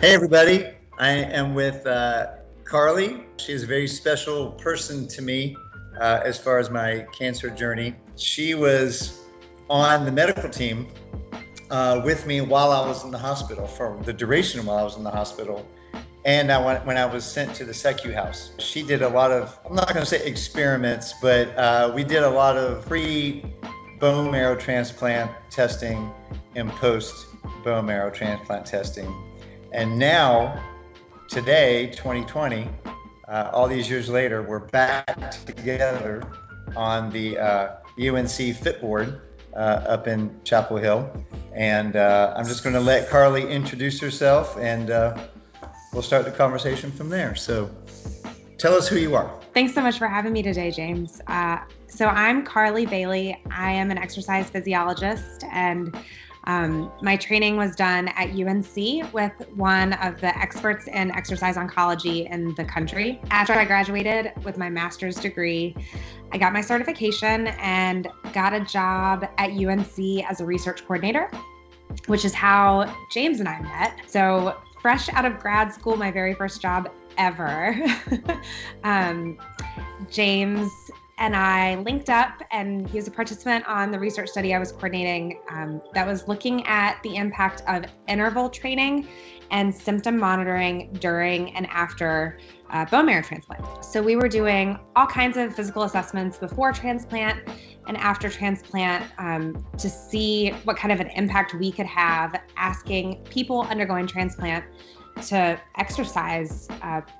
Hey everybody, I am with Carly. She is a very special person to me as far as my cancer journey. She was on the medical team with me while I was in the hospital, for the duration while I was in the hospital. And when I was sent to the SECU house. She did a lot of, I'm not going to say experiments, but we did a lot of pre-bone marrow transplant testing and post-bone marrow transplant testing. And now, today, 2020, all these years later, we're back together on the UNC Fit Board up in Chapel Hill. And I'm just going to let Carly introduce herself, and we'll start the conversation from there. So tell us who you are. Thanks so much for having me today, James. So I'm Carly Bailey. I am an exercise physiologist, and my training was done at UNC with one of the experts in exercise oncology in the country. After I graduated with my master's degree, I got my certification and got a job at UNC as a research coordinator, which is how James and I met. So fresh out of grad school, my very first job ever, James and I linked up, and he was a participant on the research study I was coordinating that was looking at the impact of interval training and symptom monitoring during and after bone marrow transplant. So we were doing all kinds of physical assessments before transplant and after transplant to see what kind of an impact we could have, asking people undergoing transplant to exercise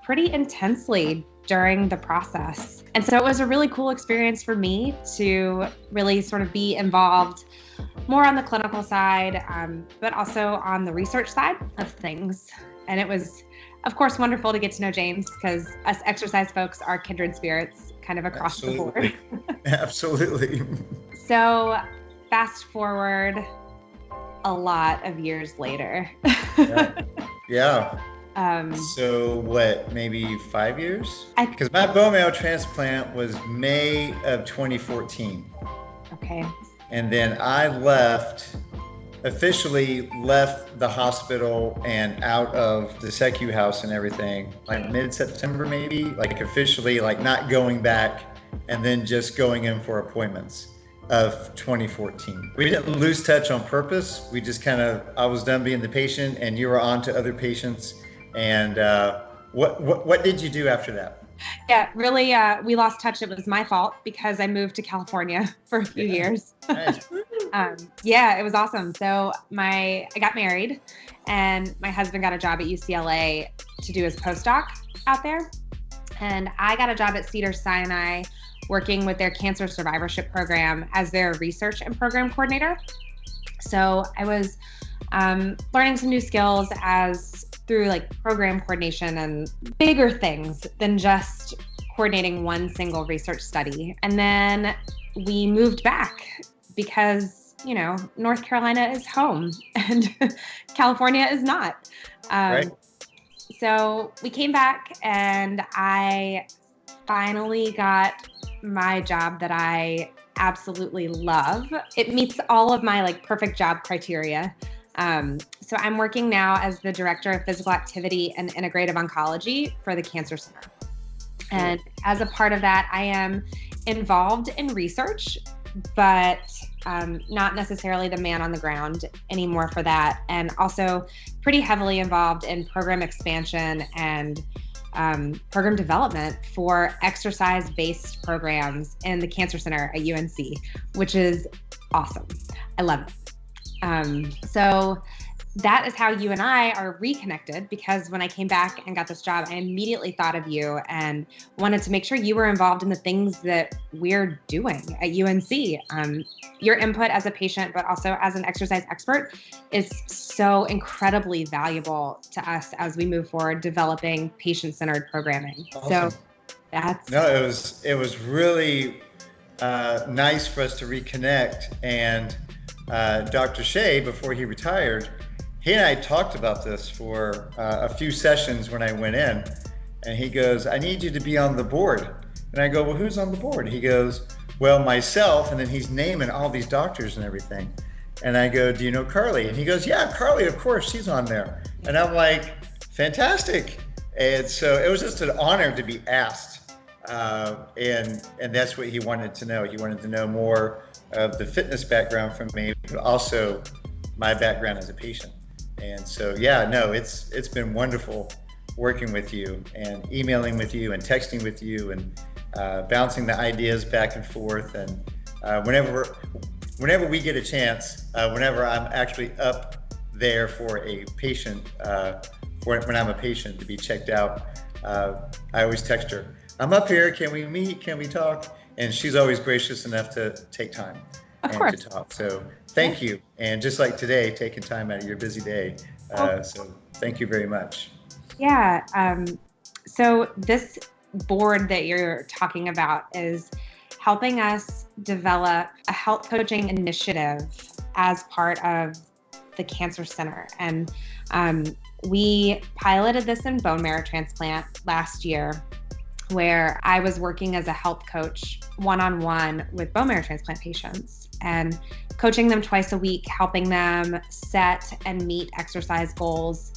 pretty intensely during the process. And so it was a really cool experience for me to really sort of be involved more on the clinical side, but also on the research side of things. And it was, of course, wonderful to get to know James, because us exercise folks are kindred spirits kind of across the board. Absolutely. So fast forward a lot of years later. Yeah. So what, maybe 5 years? Because my bone marrow transplant was May of 2014. Okay. And then I officially left the hospital and out of the SECU house and everything, like mid-September maybe, like officially, like not going back and then just going in for appointments of 2014. We didn't lose touch on purpose. We just I was done being the patient and you were on to other patients. And what did you do after that? Yeah, really, we lost touch. It was my fault because I moved to California for a few years. Nice. Yeah, it was awesome. So I got married, and my husband got a job at UCLA to do his postdoc out there. And I got a job at Cedars-Sinai working with their cancer survivorship program as their research and program coordinator. So I was learning some new skills through like program coordination and bigger things than just coordinating one single research study. And then we moved back because, North Carolina is home and California is not. Right. So we came back, and I finally got my job that I absolutely love. It meets all of my perfect job criteria. So I'm working now as the director of physical activity and integrative oncology for the Cancer Center. And as a part of that, I am involved in research, but not necessarily the man on the ground anymore for that. And also pretty heavily involved in program expansion and program development for exercise-based programs in the Cancer Center at UNC, which is awesome. I love it. So that is how you and I are reconnected, because when I came back and got this job, I immediately thought of you and wanted to make sure you were involved in the things that we're doing at UNC. Your input as a patient, but also as an exercise expert, is so incredibly valuable to us as we move forward developing patient-centered programming. Awesome. So that's... No, it was really nice for us to reconnect. And Dr. Shay, before he retired, he and I talked about this for a few sessions when I went in, and he goes, I need you to be on the board. And I go, well, who's on the board? He goes, well, myself. And then he's naming all these doctors and everything. And I go, do you know Carly? And he goes, yeah, Carly, of course, she's on there. And I'm like, Fantastic. And so it was just an honor to be asked. And that's what he wanted to know. He wanted to know more of the fitness background from me, but also my background as a patient. And so, yeah, no, it's been wonderful working with you and emailing with you and texting with you and bouncing the ideas back and forth. And whenever we get a chance, whenever I'm actually up there for a patient, when I'm a patient to be checked out, I always text her, I'm up here, can we meet, can we talk? And she's always gracious enough to take time to talk. So thank you. And just like today, taking time out of your busy day. So thank you very much. Yeah. So this board that you're talking about is helping us develop a health coaching initiative as part of the Cancer Center. And we piloted this in bone marrow transplant last year, where I was working as a health coach one-on-one with bone marrow transplant patients and coaching them twice a week, helping them set and meet exercise goals,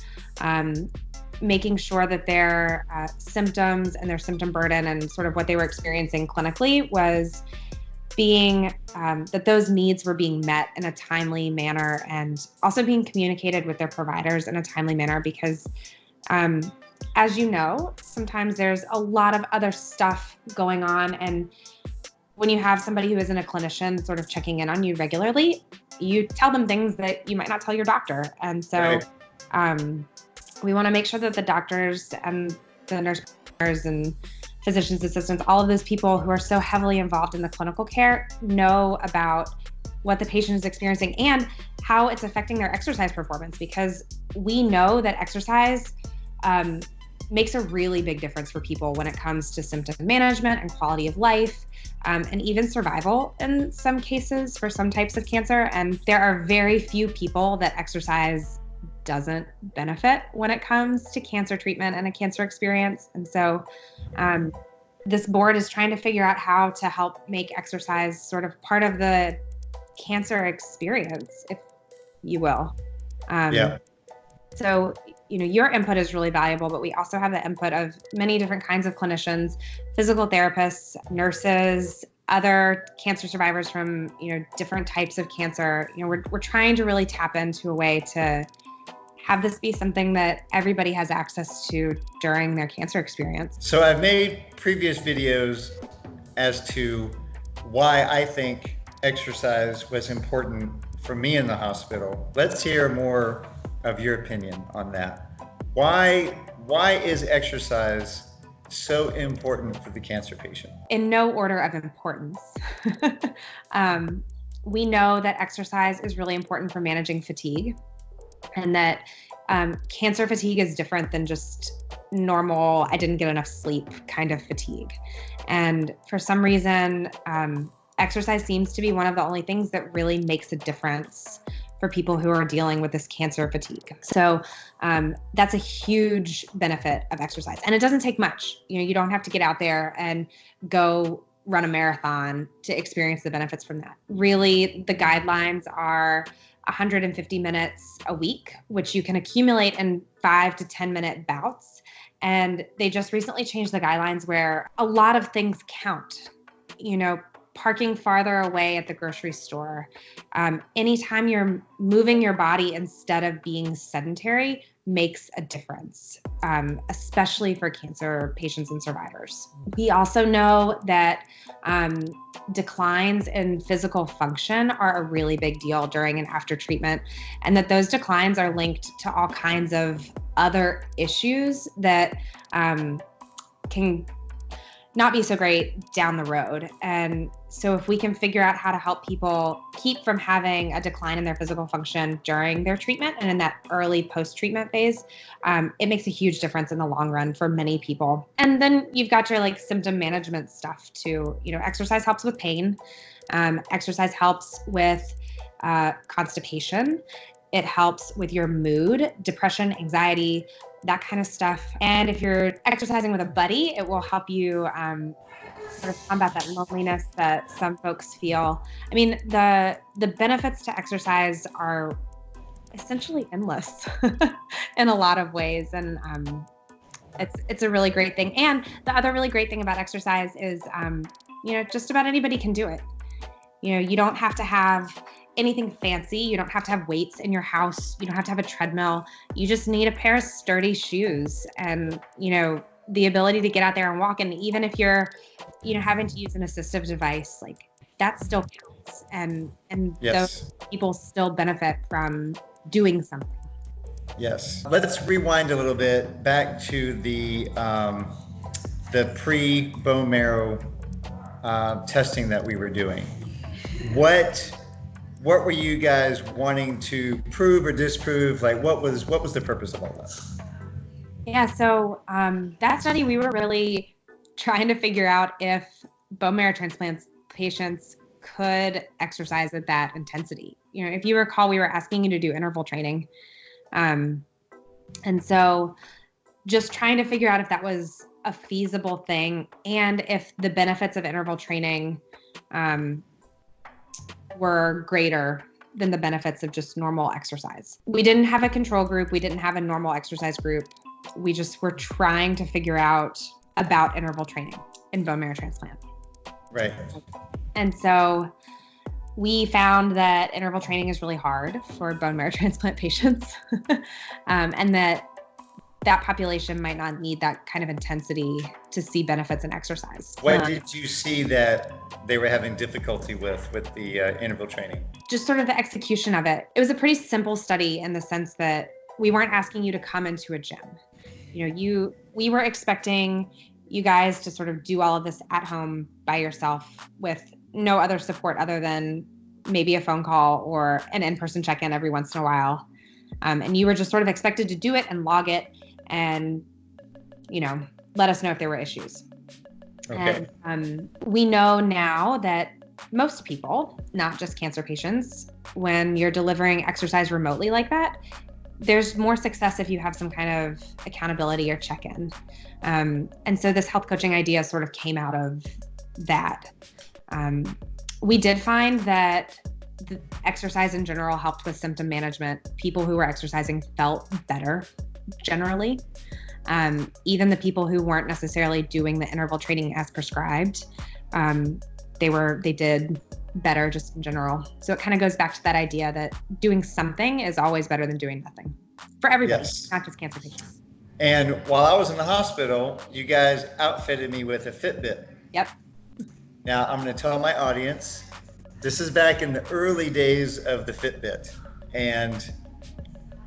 making sure that their symptoms and their symptom burden and sort of what they were experiencing clinically was being, that those needs were being met in a timely manner, and also being communicated with their providers in a timely manner, because as you know, sometimes there's a lot of other stuff going on. And when you have somebody who isn't a clinician sort of checking in on you regularly, you tell them things that you might not tell your doctor. And so we want to make sure that the doctors and the nurses and physician's assistants, all of those people who are so heavily involved in the clinical care, know about what the patient is experiencing and how it's affecting their exercise performance, because we know that exercise makes a really big difference for people when it comes to symptom management and quality of life, and even survival in some cases for some types of cancer. And there are very few people that exercise doesn't benefit when it comes to cancer treatment and a cancer experience. And so this board is trying to figure out how to help make exercise sort of part of the cancer experience, if you will. So, your input is really valuable, but we also have the input of many different kinds of clinicians, physical therapists, nurses, other cancer survivors from, different types of cancer. We're trying to really tap into a way to have this be something that everybody has access to during their cancer experience. So I've made previous videos as to why I think exercise was important for me in the hospital. Let's hear more of your opinion on that. Why is exercise so important for the cancer patient? In no order of importance. We know that exercise is really important for managing fatigue, and that cancer fatigue is different than just normal, I didn't get enough sleep kind of fatigue. And for some reason, exercise seems to be one of the only things that really makes a difference for people who are dealing with this cancer fatigue. So that's a huge benefit of exercise. And it doesn't take much. You don't have to get out there and go run a marathon to experience the benefits from that. Really, the guidelines are 150 minutes a week, which you can accumulate in 5 to 10 minute bouts. And they just recently changed the guidelines where a lot of things count. Parking farther away at the grocery store, anytime you're moving your body instead of being sedentary makes a difference, especially for cancer patients and survivors. We also know that declines in physical function are a really big deal during and after treatment, and that those declines are linked to all kinds of other issues that can not be so great down the road. And so if we can figure out how to help people keep from having a decline in their physical function during their treatment and in that early post-treatment phase, it makes a huge difference in the long run for many people. And then you've got your symptom management stuff too. Exercise helps with pain. Exercise helps with constipation. It helps with your mood, depression, anxiety, that kind of stuff. And if you're exercising with a buddy, it will help you sort of combat that loneliness that some folks feel. I mean, the benefits to exercise are essentially endless in a lot of ways. And it's a really great thing. And the other really great thing about exercise is, just about anybody can do it. You don't have to have anything fancy. You don't have to have weights in your house. You don't have to have a treadmill. You just need a pair of sturdy shoes and, the ability to get out there and walk. And even if you're, having to use an assistive device, like that still counts. And Yes. those people still benefit from doing something. Yes. Let's rewind a little bit back to the pre-bone marrow testing that we were doing. What were you guys wanting to prove or disprove? Like, what was the purpose of all that? Yeah, so that study, we were really trying to figure out if bone marrow transplant patients could exercise at that intensity. If you recall, we were asking you to do interval training. And so just trying to figure out if that was a feasible thing and if the benefits of interval training were greater than the benefits of just normal exercise. We didn't have a control group. We didn't have a normal exercise group. We just were trying to figure out about interval training in bone marrow transplant. Right. And so we found that interval training is really hard for bone marrow transplant patients, and that population might not need that kind of intensity to see benefits in exercise. What did you see that they were having difficulty with the interval training? Just sort of the execution of it. It was a pretty simple study in the sense that we weren't asking you to come into a gym. We were expecting you guys to sort of do all of this at home by yourself with no other support other than maybe a phone call or an in-person check-in every once in a while. And you were just sort of expected to do it and log it and, let us know if there were issues. Okay. And we know now that most people, not just cancer patients, when you're delivering exercise remotely like that, there's more success if you have some kind of accountability or check-in. And so this health coaching idea sort of came out of that. We did find that the exercise in general helped with symptom management. People who were exercising felt better generally. Even the people who weren't necessarily doing the interval training as prescribed, they did better just in general. So it kind of goes back to that idea that doing something is always better than doing nothing for everybody, Yes. Not just cancer patients. And while I was in the hospital, you guys outfitted me with a Fitbit. Yep. Now I'm going to tell my audience, this is back in the early days of the Fitbit. And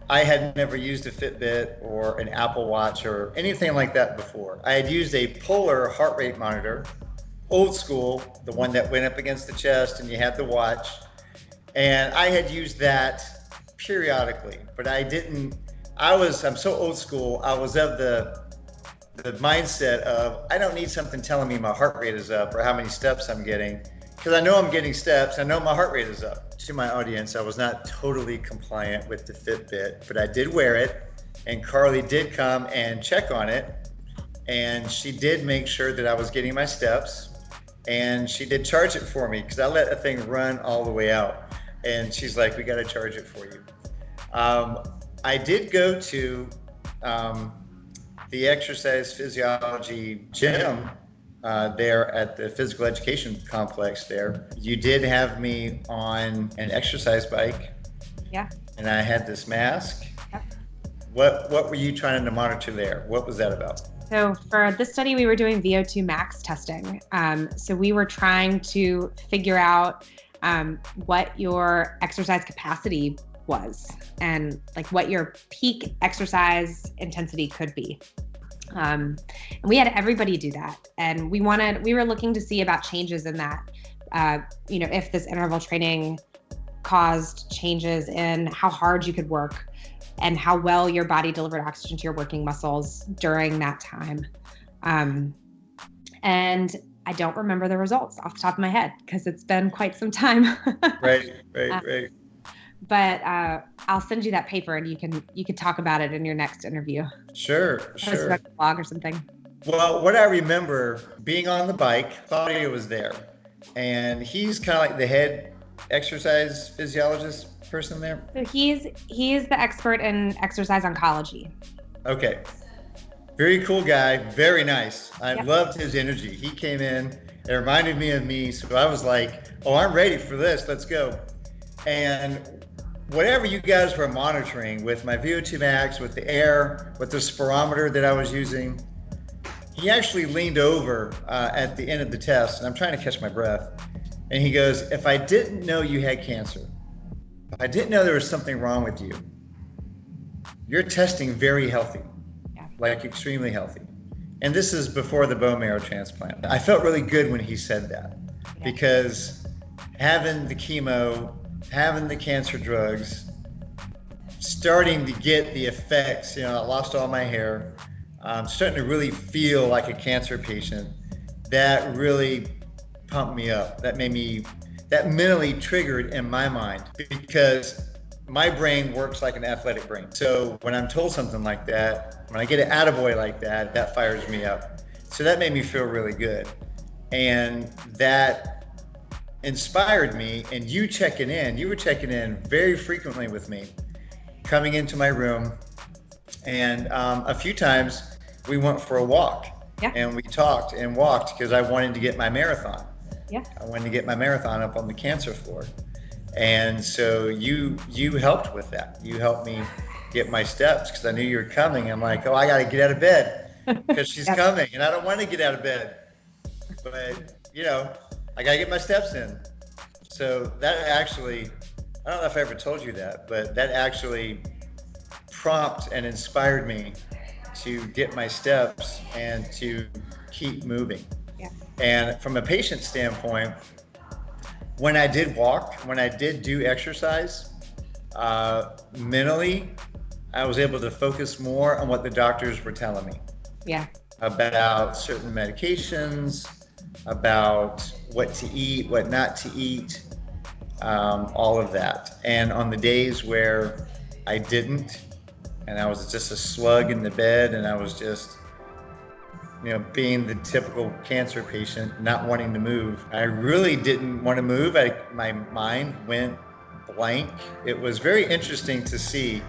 I had never used a Fitbit or an Apple Watch or anything like that before. I had used a polar heart rate monitor, old school, the one that went up against the chest and you had the watch. And I had used that periodically, but I'm so old school. I was of the mindset of, I don't need something telling me my heart rate is up or how many steps I'm getting, because I know I'm getting steps. I know my heart rate is up. To my audience, I was not totally compliant with the Fitbit, but I did wear it, and Carly did come and check on it, and she did make sure that I was getting my steps, and she did charge it for me because I let a thing run all the way out, and she's like, we got to charge it for you. I did go to the exercise physiology gym there at the physical education complex there. You did have me on an exercise bike. Yeah. And I had this mask. Yep. What were you trying to monitor there? What was that about? So for this study, we were doing VO2 max testing. So we were trying to figure out what your exercise capacity was and like what your peak exercise intensity could be. And we had everybody do that. And we were looking to see about changes in that, if this interval training caused changes in how hard you could work and how well your body delivered oxygen to your working muscles during that time. And I don't remember the results off the top of my head because it's been quite some time. Right. But I'll send you that paper and you can talk about it in your next interview. Sure. Post it on the blog or something. Well, what I remember being on the bike, Claudio was there, and he's kind of like the head exercise physiologist person there? So he's the expert in exercise oncology. Okay. Very cool guy, very nice. I Yep. loved his energy. He came in, it reminded me of me. So I was like, oh, I'm ready for this. Let's go. And whatever you guys were monitoring with my VO2 max, with the air, with the spirometer that I was using, he actually leaned over at the end of the test, and I'm trying to catch my breath. And he goes, if I didn't know you had cancer, if I didn't know there was something wrong with you, you're testing very healthy. Like extremely healthy. And this is before the bone marrow transplant. I felt really good when he said that because having the chemo, having the cancer drugs, starting to get the effects, I lost all my hair, starting to really feel like a cancer patient, that really pumped me up. That mentally triggered in my mind because my brain works like an athletic brain. So when I'm told something like that, when I get an attaboy like that, that fires me up. So that made me feel really good. And that inspired me. And you were checking in very frequently with me, coming into my room. And a few times we went for a walk. Yeah. And we talked and walked because I wanted to get my marathon. Yeah. I wanted to get my marathon up on the cancer floor. And so you helped with that. You helped me get my steps because I knew you were coming. I'm like, oh, I got to get out of bed because she's coming and I don't want to get out of bed. But, I got to get my steps in. So that actually, I don't know if I ever told you that, but that actually prompted and inspired me to get my steps and to keep moving. Yeah. And from a patient standpoint, when I did walk, when I did do exercise, mentally, I was able to focus more on what the doctors were telling me. Yeah. About certain medications, about what to eat, what not to eat, all of that. And on the days where I didn't, and I was just a slug in the bed and I was just being the typical cancer patient, not wanting to move. I really didn't want to move. My mind went blank. It was very interesting to see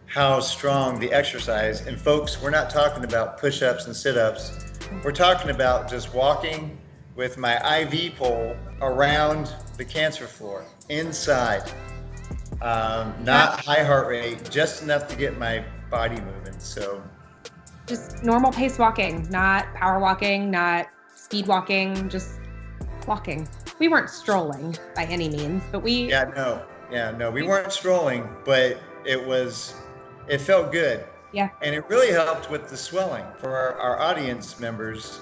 how strong the exercise, and folks, we're not talking about push-ups and sit-ups. We're talking about just walking with my IV pole around the cancer floor, inside. Not high heart rate, just enough to get my body moving. So just normal pace walking, not power walking, not speed walking, just walking. We weren't strolling by any means, but we... No, we weren't strolling, but it felt good. Yeah. And it really helped with the swelling for our audience members.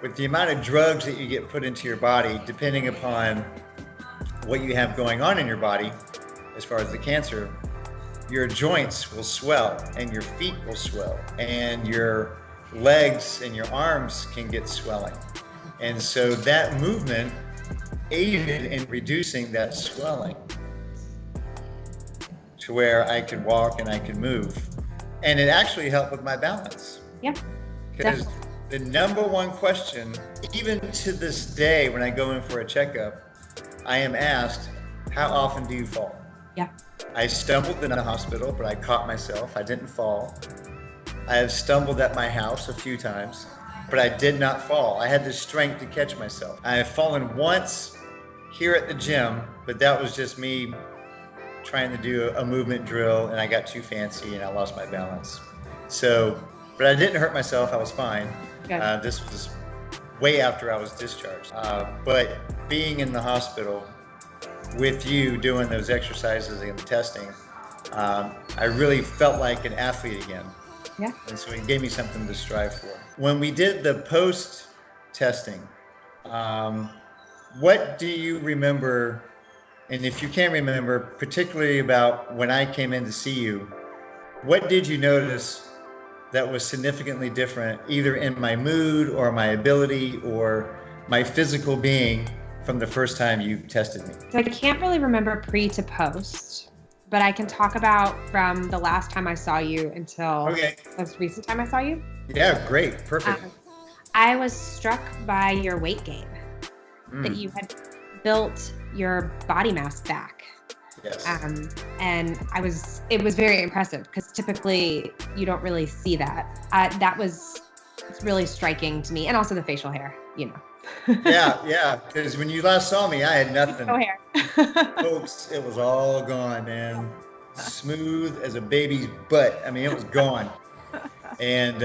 With the amount of drugs that you get put into your body, depending upon what you have going on in your body, as far as the cancer, your joints will swell and your feet will swell and your legs and your arms can get swelling. And so that movement aided in reducing that swelling to where I could walk and I could move. And it actually helped with my balance. Yeah. Because the number one question, even to this day when I go in for a checkup, I am asked, how often do you fall? Yeah. I stumbled in a hospital, but I caught myself. I didn't fall. I have stumbled at my house a few times, but I did not fall. I had the strength to catch myself. I have fallen once here at the gym, but that was just me trying to do a movement drill and I got too fancy and I lost my balance. So, but I didn't hurt myself. I was fine. This was way after I was discharged. But being in the hospital with you doing those exercises and the testing, I really felt like an athlete again. Yeah. And so it gave me something to strive for. When we did the post testing, what do you remember? And if you can remember, particularly about when I came in to see you, what did you notice that was significantly different, either in my mood or my ability or my physical being from the first time you tested me? So I can't really remember pre to post, but I can talk about from the last time I saw you until the most recent time I saw you. Yeah, great, perfect. I was struck by your weight gain, that you had built your body mass back. Yes. And it was very impressive because typically you don't really see that. That was really striking to me, and also the facial hair, Yeah. Because when you last saw me, I had nothing. Facial hair. Folks, it was all gone, man. Smooth as a baby's butt. I mean, it was gone. And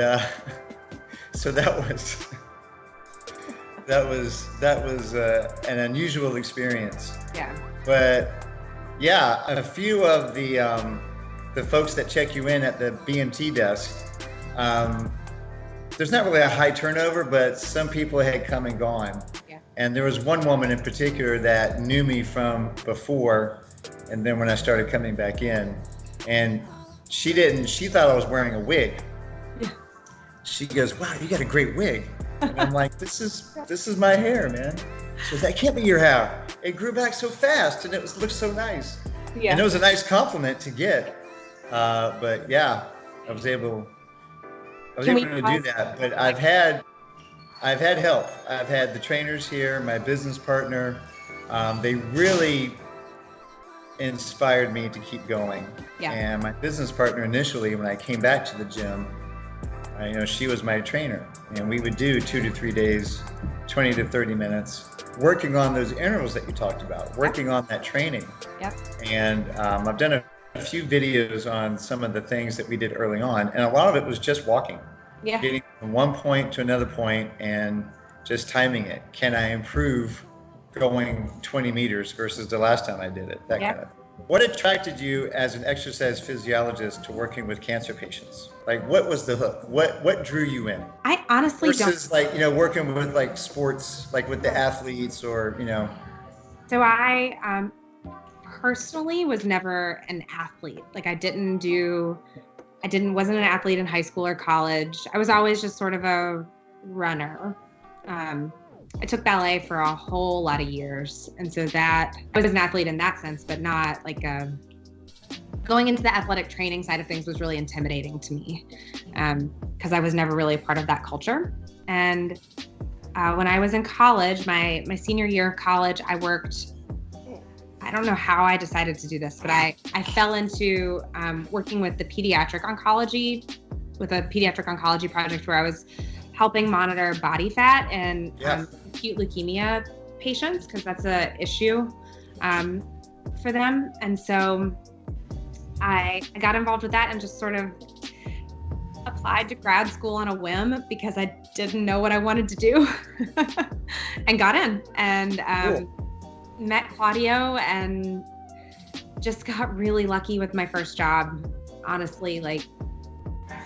so that was an unusual experience. Yeah. But yeah, a few of the folks that check you in at the BMT desk, there's not really a high turnover, but some people had come and gone. Yeah. And there was one woman in particular that knew me from before, and then when I started coming back in, and she thought I was wearing a wig. Yeah. She goes, "Wow, you got a great wig." And I'm like, this is my hair, man. She goes, "That can't be your hair. It grew back so fast and looked so nice." Yeah. And it was a nice compliment to get. But yeah, I was able to do that. But I've had help. I've had the trainers here, my business partner. They really inspired me to keep going. Yeah. And my business partner initially, when I came back to the gym, she was my trainer, and we would do 2 to 3 days, 20 to 30 minutes, working on those intervals that you talked about, working on that training. Yep. And I've done a few videos on some of the things that we did early on, and a lot of it was just walking. Yeah. Getting from one point to another point and just timing it. Can I improve going 20 meters versus the last time I did it? That kind of thing. What attracted you as an exercise physiologist to working with cancer patients? Like, what was the hook? What drew you in? I honestly versus working with like sports, like with the athletes or. So I personally was never an athlete. Like wasn't an athlete in high school or college. I was always just sort of a runner. I took ballet for a whole lot of years. And so that I was an athlete in that sense, but not like going into the athletic training side of things was really intimidating to me because I was never really a part of that culture. And when I was in college, my senior year of college, I worked, I don't know how I decided to do this, but I fell into working with a pediatric oncology project where I was helping monitor body fat and acute leukemia patients, because that's an issue for them. And so I got involved with that and just sort of applied to grad school on a whim because I didn't know what I wanted to do and got in and met Claudio and just got really lucky with my first job. Honestly, like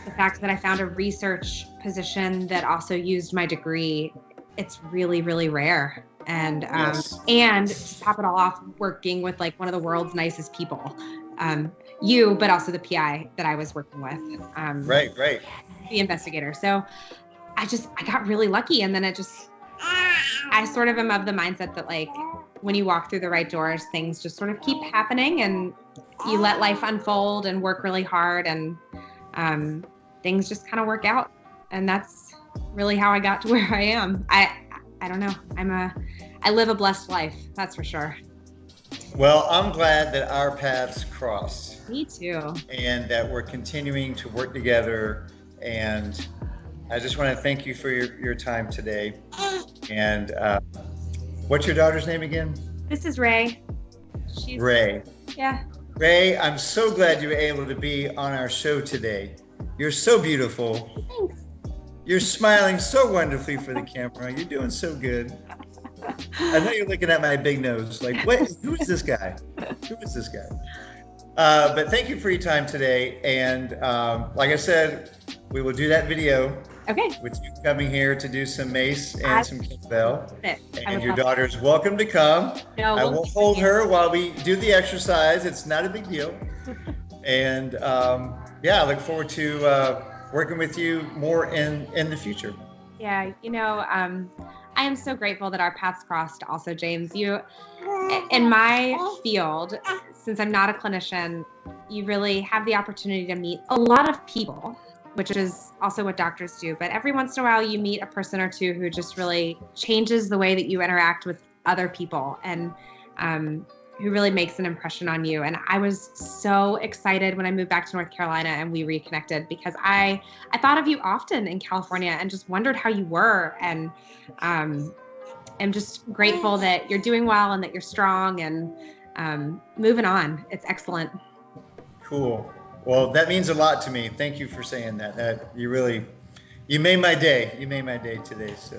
the fact that I found a research position that also used my degree, it's really, really rare. And and to top it all off, working with like one of the world's nicest people, but also the PI that I was working with. Right. The investigator. So I got really lucky. And then I sort of am of the mindset that like when you walk through the right doors, things just sort of keep happening and you let life unfold and work really hard and things just kind of work out. And that's really how I got to where I am. I don't know. I live a blessed life. That's for sure. Well, I'm glad that our paths crossed. Me too. And that we're continuing to work together. And I just want to thank you for your time today. And what's your daughter's name again? This is Ray. She's Ray. Yeah. Ray, I'm so glad you were able to be on our show today. You're so beautiful. Thanks. You're smiling so wonderfully for the camera. You're doing so good. I know you're looking at my big nose like, who is this guy? Who is this guy? But thank you for your time today. And like I said, we will do that video. Okay. With you coming here to do some mace and some kettlebell. And your love daughter's welcome to come. No, I will hold her while we do the exercise. It's not a big deal. And I look forward to working with you more in the future. Yeah, I am so grateful that our paths crossed also, James. You, in my field, since I'm not a clinician, you really have the opportunity to meet a lot of people, which is also what doctors do. But every once in a while, you meet a person or two who just really changes the way that you interact with other people. And who really makes an impression on you. And I was so excited when I moved back to North Carolina and we reconnected, because I thought of you often in California and just wondered how you were. And I'm just grateful that you're doing well and that you're strong and moving on. It's excellent. Cool. Well, that means a lot to me. Thank you for saying that. You made my day. You made my day today. So